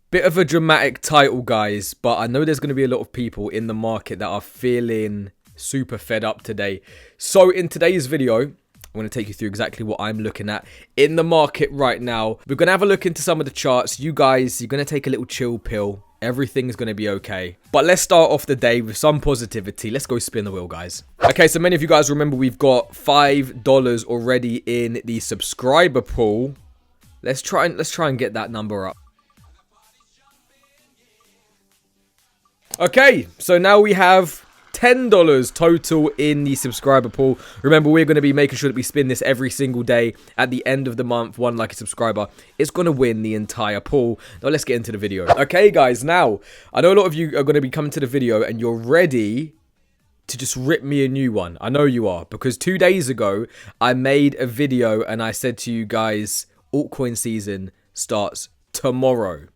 Bit of a dramatic title, guys, but I know there's going to be a lot of people in the market that are feeling super fed up today. So in today's video, I'm going to take you through exactly what I'm looking at in the market right now. We're going to have a look into some of the charts. You guys, you're going to take a little chill pill. Everything's going to be okay. But let's start off the day with some positivity. Let's go spin the wheel, guys. Okay, so many of you guys remember we've got $5 already in the subscriber pool. Let's try and get that number up. Okay, so now we have $10 total in the subscriber pool. Remember, we're going to be making sure that we spin this every single day. At the end of the month, one lucky subscriber is going to win the entire pool. Now, let's get into the video. Okay, guys, now, I know a lot of you are going to be coming to the video and you're ready to just rip me a new one. I know you are, because 2 days ago, I made a video and I said to you guys, altcoin season starts tomorrow.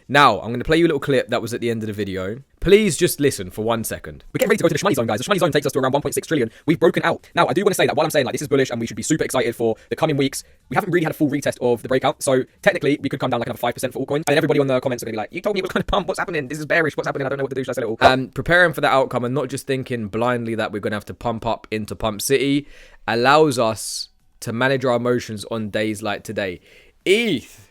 Now, I'm going to play you a little clip that was at the end of the video. Please just listen for 1 second. We're getting ready to go to the shmoney zone, guys. The shmoney zone takes us to around 1.6 trillion. We've broken out. Now, I do want to say that while I'm saying like this is bullish and we should be super excited for the coming weeks, we haven't really had a full retest of the breakout. So technically, we could come down like another 5% for altcoins. And everybody on the comments are going to be like, you told me it was going to pump. What's happening? This is bearish. What's happening? I don't know what to do. Should I sell it all? Preparing for that outcome and not just thinking blindly that we're going to have to pump up into Pump City allows us to manage our emotions on days like today. ETH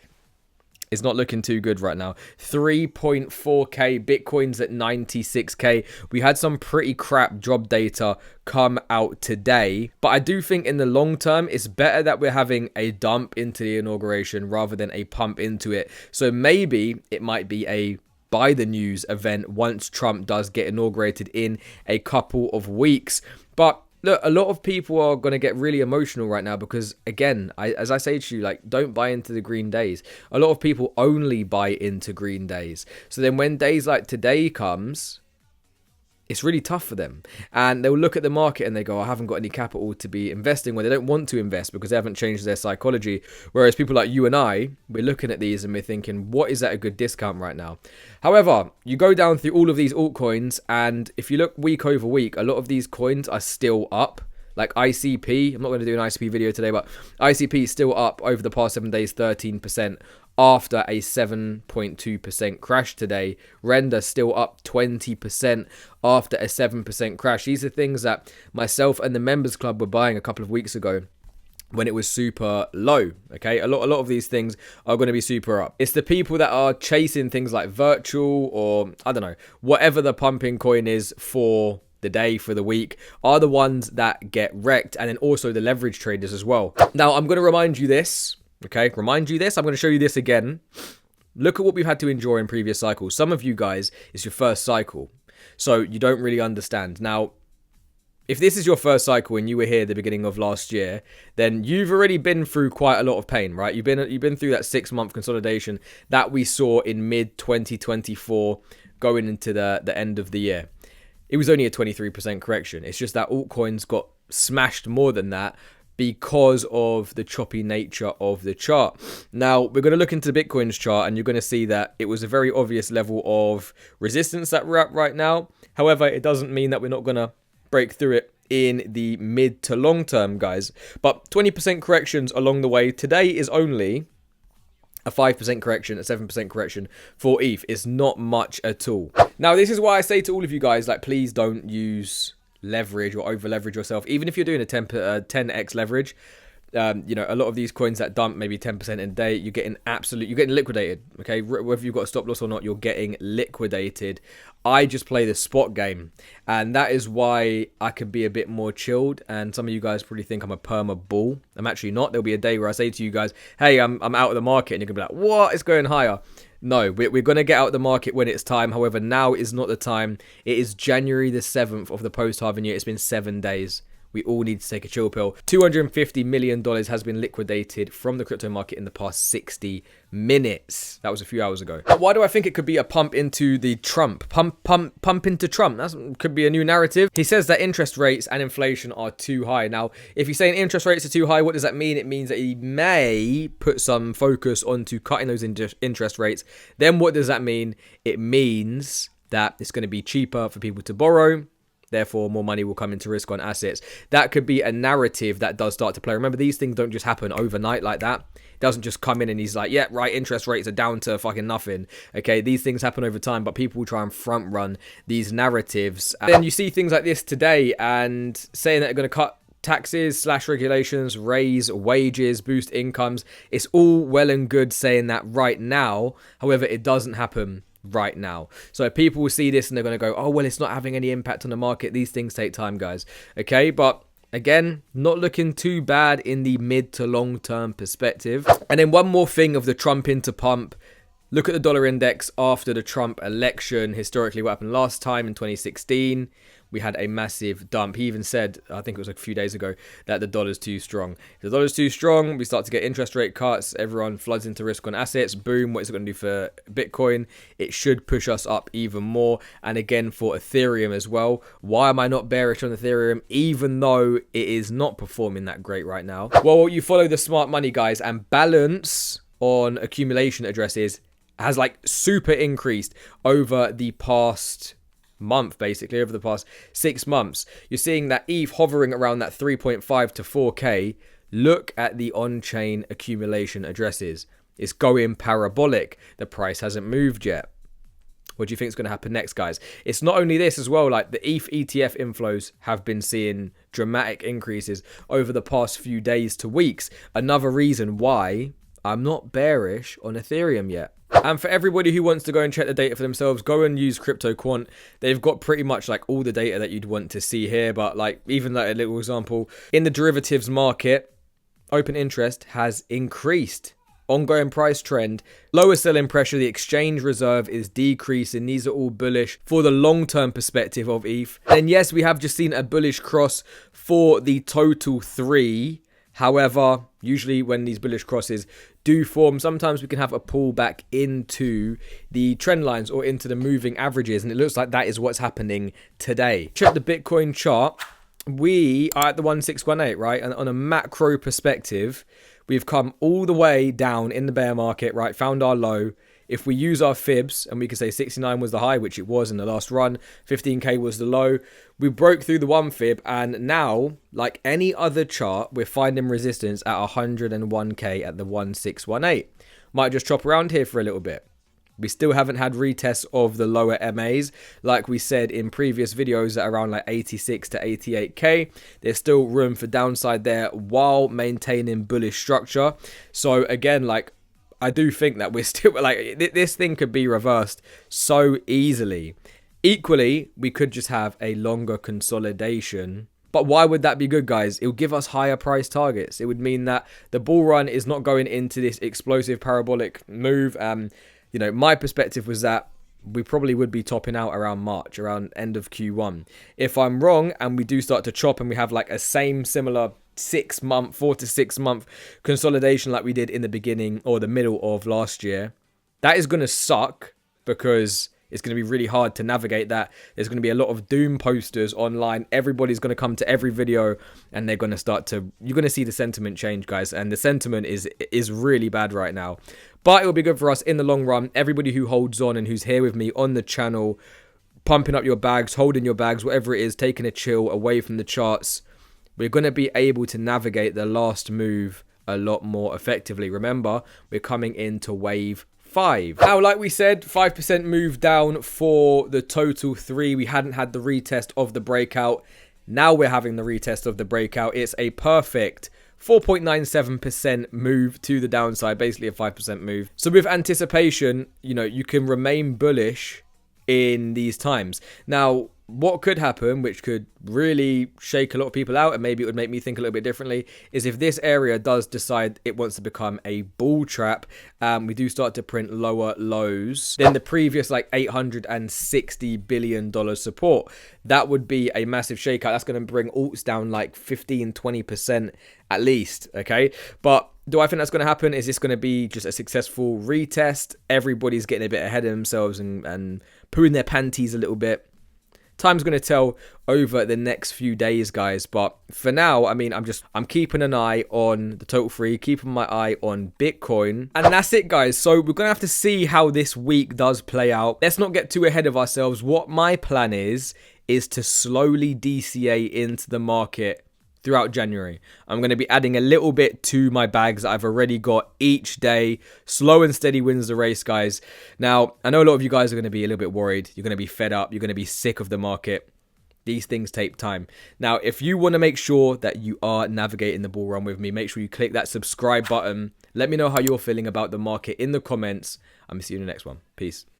is not looking too good right now. 3.4k, Bitcoin's at 96k. We had some pretty crap job data come out today, but I do think in the long term it's better that we're having a dump into the inauguration rather than a pump into it. So maybe it might be a buy the news event once Trump does get inaugurated in a couple of weeks. But look, a lot of people are going to get really emotional right now because, again, as I say to you, like, don't buy into the green days. A lot of people only buy into green days. So then when days like today comes, it's really tough for them. And they'll look at the market and they go, I haven't got any capital to be investing, when they don't want to invest because they haven't changed their psychology. Whereas people like you and I, we're looking at these and we're thinking, what is at a good discount right now? However, you go down through all of these altcoins and if you look week over week, a lot of these coins are still up. Like ICP, I'm not going to do an ICP video today, but ICP is still up over the past 7 days, 13%. After a 7.2% crash today. Render still up 20% after a 7% crash. These are things that myself and the members club were buying a couple of weeks ago when it was super low. Okay, a lot of these things are going to be super up. It's the people that are chasing things like virtual or I don't know, whatever the pumping coin is for the day, for the week, are the ones that get wrecked, and then also the leverage traders as well. Now, I'm going to remind you this. Okay, remind you this. I'm going to show you this again. Look at what we've had to endure in previous cycles. Some of you guys, it's your first cycle, so you don't really understand. Now, if this is your first cycle and you were here at the beginning of last year, then you've already been through quite a lot of pain, right? You've been through that 6-month consolidation that we saw in mid 2024 going into the end of the year. It was only a 23% correction. It's just that altcoins got smashed more than that because of the choppy nature of the chart. Now, we're going to look into the Bitcoin's chart and you're going to see that it was a very obvious level of resistance that we're at right now. However, it doesn't mean that we're not going to break through it in the mid to long term, guys. But 20% corrections along the way. Today is only a 5% correction, a 7% correction for ETH. It's not much at all. Now, this is why I say to all of you guys, like, please don't use leverage or over leverage yourself. Even if you're doing a 10x leverage, you know, a lot of these coins that dump maybe 10% in a day, you're getting liquidated. Okay, whether you've got a stop loss or not, you're getting liquidated. I just play the spot game, and that is why I can be a bit more chilled. And some of you guys probably think I'm a perma bull. I'm actually not. There'll be a day where I say to you guys, hey, I'm out of the market, and you're gonna be like, what? It's going higher. No, we're going to get out of the market when it's time. However, now is not the time. It is January the 7th of the post-halving year. It's been 7 days. We all need to take a chill pill. $250 million has been liquidated from the crypto market in the past 60 minutes. That was a few hours ago. But why do I think it could be a pump into the Trump? Pump into Trump. That could be a new narrative. He says that interest rates and inflation are too high. Now, if he's saying interest rates are too high, what does that mean? It means that he may put some focus onto cutting those interest rates. Then what does that mean? It means that it's going to be cheaper for people to borrow. Therefore, more money will come into risk on assets. That could be a narrative that does start to play. Remember, these things don't just happen overnight like that. It doesn't just come in and he's like, yeah, right, interest rates are down to fucking nothing. Okay, these things happen over time, but people will try and front run these narratives. And then you see things like this today and saying that they're going to cut taxes / regulations, raise wages, boost incomes. It's all well and good saying that right now. However, it doesn't happen right now. So people will see this and they're going to go, oh, well, it's not having any impact on the market. These things take time, guys. Okay, but again, not looking too bad in the mid to long term perspective. And then one more thing of the Trump into pump. Look at the dollar index after the Trump election. Historically, what happened last time in 2016, we had a massive dump. He even said, I think it was a few days ago, that the dollar's too strong. If the dollar's too strong, we start to get interest rate cuts. Everyone floods into risk on assets. Boom, what is it going to do for Bitcoin? It should push us up even more. And again, for Ethereum as well. Why am I not bearish on Ethereum, even though it is not performing that great right now? Well, you follow the smart money, guys, and balance on accumulation addresses has like super increased over the past month, basically over the past 6 months. You're seeing that ETH hovering around that 3.5 to 4k. Look at the on-chain accumulation addresses. It's going parabolic. The price hasn't moved yet. What do you think is going to happen next, guys? It's not only this as well, like the ETH ETF inflows have been seeing dramatic increases over the past few days to weeks. Another reason why I'm not bearish on Ethereum yet. And for everybody who wants to go and check the data for themselves, go and use Crypto Quant. They've got pretty much like all the data that you'd want to see here. But like even like a little example, in the derivatives market, open interest has increased. Ongoing price trend, lower selling pressure, the exchange reserve is decreasing. These are all bullish for the long-term perspective of ETH. And yes, we have just seen a bullish cross for the total 3. However, usually when these bullish crosses do form, sometimes we can have a pullback into the trend lines or into the moving averages. And it looks like that is what's happening today. Check the Bitcoin chart. We are at the 1618, right? And on a macro perspective, we've come all the way down in the bear market, right? Found our low. If we use our fibs and we can say 69 was the high, which it was in the last run, 15k was the low, we broke through the 1 fib, and now, like any other chart, we're finding resistance at 101k at the 1618. Might just chop around here for a little bit. We still haven't had retests of the lower MAs. Like we said in previous videos, at around like 86 to 88k. There's still room for downside there while maintaining bullish structure. So again, like, I do think that we're still, like, this thing could be reversed so easily. Equally, we could just have a longer consolidation. But why would that be good, guys? It would give us higher price targets. It would mean that the bull run is not going into this explosive parabolic move. You know, my perspective was that we probably would be topping out around March, around end of Q1. If I'm wrong and we do start to chop and we have like a similar 4 to 6 month consolidation like we did in the beginning or the middle of last year, that is going to suck because it's going to be really hard to navigate that. There's going to be a lot of doom posters online. Everybody's going to come to every video and they're going to you're going to see the sentiment change, guys. And the sentiment is really bad right now. But it will be good for us in the long run. Everybody who holds on and who's here with me on the channel, pumping up your bags, holding your bags, whatever it is, taking a chill away from the charts, we're going to be able to navigate the last move a lot more effectively. Remember, we're coming into wave 5. Now, like we said, 5% move down for the total 3. We hadn't had the retest of the breakout. Now we're having the retest of the breakout. It's a perfect 4.97% move to the downside, basically a 5% move. So with anticipation, you know, you can remain bullish in these times. Now, what could happen, which could really shake a lot of people out, and maybe it would make me think a little bit differently, is if this area does decide it wants to become a bull trap, we do start to print lower lows than the previous like $860 billion support. That would be a massive shakeout. That's going to bring alts down like 15-20% at least, okay? But do I think that's going to happen? Is this going to be just a successful retest? Everybody's getting a bit ahead of themselves and pooing their panties a little bit. Time's going to tell over the next few days, guys. But for now, I mean, I'm keeping an eye on the total 3, keeping my eye on Bitcoin. And that's it, guys. So we're going to have to see how this week does play out. Let's not get too ahead of ourselves. What my plan is is to slowly DCA into the market throughout January. I'm going to be adding a little bit to my bags that I've already got each day. Slow and steady wins the race, guys. Now, I know a lot of you guys are going to be a little bit worried. You're going to be fed up. You're going to be sick of the market. These things take time. Now, if you want to make sure that you are navigating the bull run with me, make sure you click that subscribe button. Let me know how you're feeling about the market in the comments. I'm going to see you in the next one. Peace.